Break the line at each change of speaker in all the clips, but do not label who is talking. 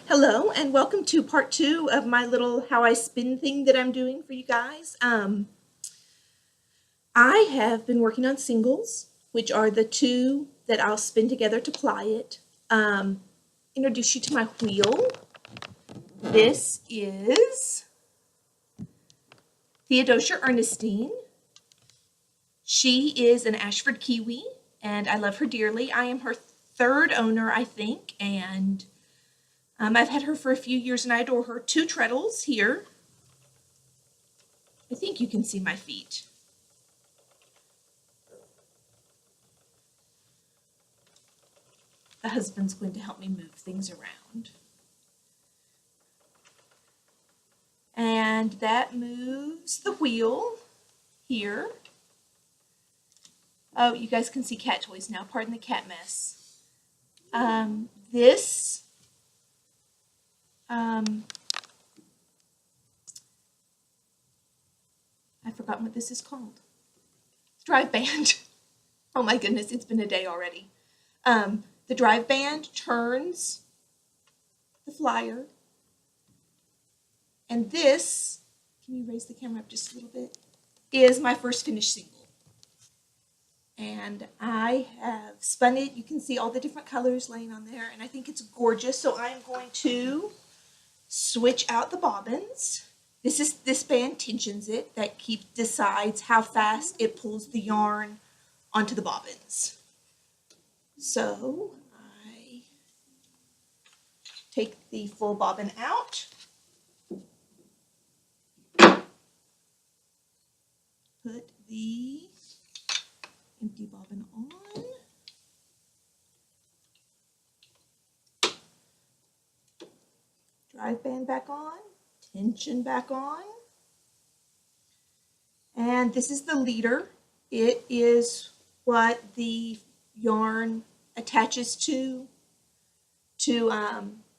Hello and welcome to part 2 of my little how I spin thing that I'm doing for you guys. I have been working on singles, which are the two that I'll spin together to ply it. Introduce you to my wheel. This is Theodosia Ernestine. She is an Ashford Kiwi and I love her dearly. I am her third owner, I think, and I've had her for a few years and I adore her. 2 treadles here. I think you can see my feet. The husband's going to help me move things around. And that moves the wheel here. Oh, you guys can see cat toys now. Pardon the cat mess. I've forgotten what this is called. Drive band. Oh my goodness, it's been a day already. The drive band turns the flyer. And this, can you raise the camera up just a little bit, is my first finished single. And I have spun it. You can see all the different colors laying on there, and I think it's gorgeous. So I'm going to switch out the bobbins. This band tensions it, that decides how fast it pulls the yarn onto the bobbins. So I take the full bobbin out, put the empty bobbin on, drive band back on, tension back on, and this is the leader. It is what the yarn attaches to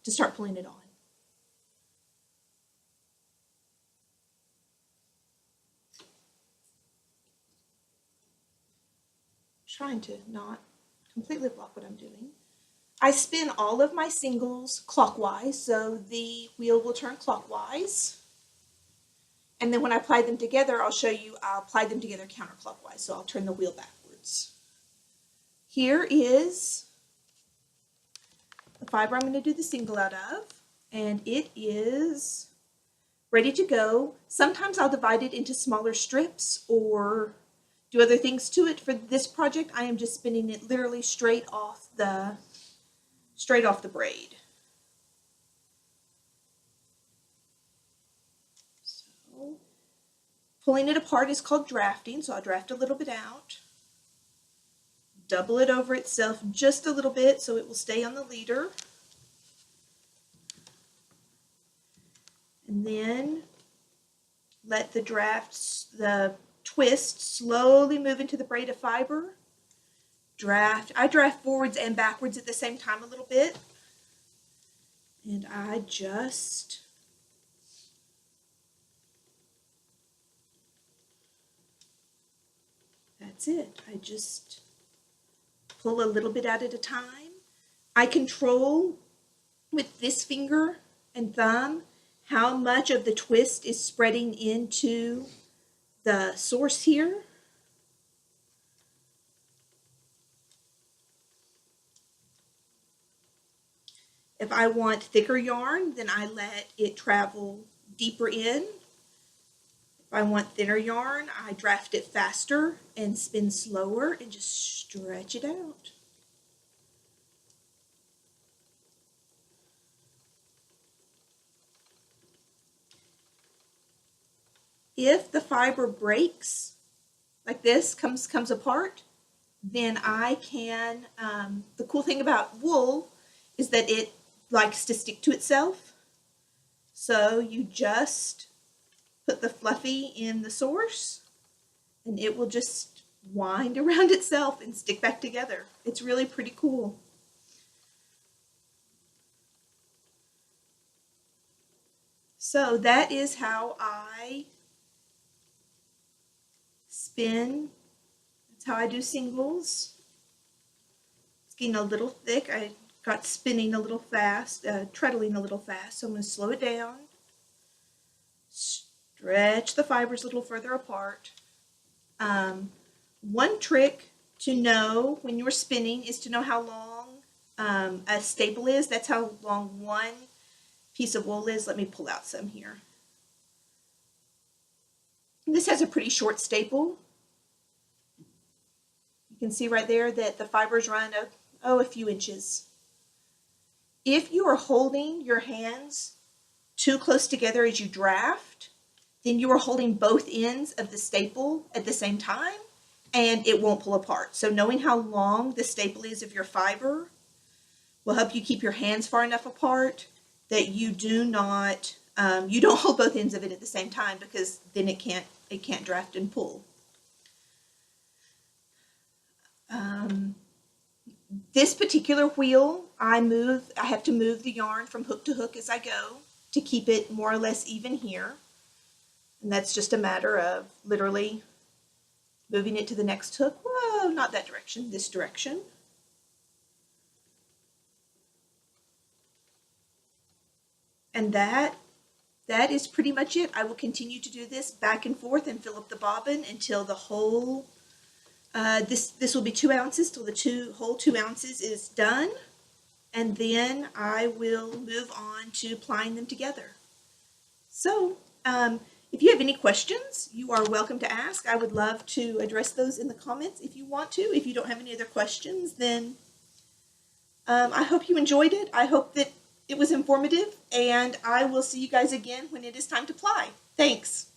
start pulling it on. Trying to not completely block what I'm doing. I spin all of my singles clockwise, so the wheel will turn clockwise. And then when I apply them together, I'll show you, I'll apply them together counterclockwise, so I'll turn the wheel backwards. Here is the fiber I'm going to do the single out of, and it is ready to go. Sometimes I'll divide it into smaller strips or do other things to it. For this project, I am just spinning it literally straight off the braid. So pulling it apart is called drafting, so I'll draft a little bit out, double it over itself just a little bit so it will stay on the leader, and then let the twist slowly move into the braid of fiber. I draft forwards and backwards at the same time a little bit, and that's it. I just pull a little bit out at a time. I control with this finger and thumb how much of the twist is spreading into the source here. If I want thicker yarn, then I let it travel deeper in. If I want thinner yarn, I draft it faster and spin slower and just stretch it out. If the fiber breaks, like this, comes apart, then I can, the cool thing about wool is that it likes to stick to itself. So you just put the fluffy in the source and it will just wind around itself and stick back together. It's really pretty cool. So that is how I spin. That's how I do singles. It's getting a little thick. I got spinning a little fast, treadling a little fast. So I'm going to slow it down, stretch the fibers a little further apart. One trick to know when you're spinning is to know how long a staple is. That's how long one piece of wool is. Let me pull out some here. This has a pretty short staple. You can see right there that the fibers run a few inches. If you are holding your hands too close together as you draft, then you are holding both ends of the staple at the same time and it won't pull apart. So knowing how long the staple is of your fiber will help you keep your hands far enough apart that you do not, you don't hold both ends of it at the same time, because then it can't draft and pull. This particular wheel, I have to move the yarn from hook to hook as I go to keep it more or less even here. And that's just a matter of literally moving it to the next hook. Whoa, not that direction, this direction. And that is pretty much it. I will continue to do this back and forth and fill up the bobbin until the whole, this will be 2 ounces till the whole 2 ounces is done. And then I will move on to plying them together. So, if you have any questions, you are welcome to ask. I would love to address those in the comments if you want to. If you don't have any other questions, then I hope you enjoyed it. I hope that it was informative, and I will see you guys again when it is time to ply. Thanks.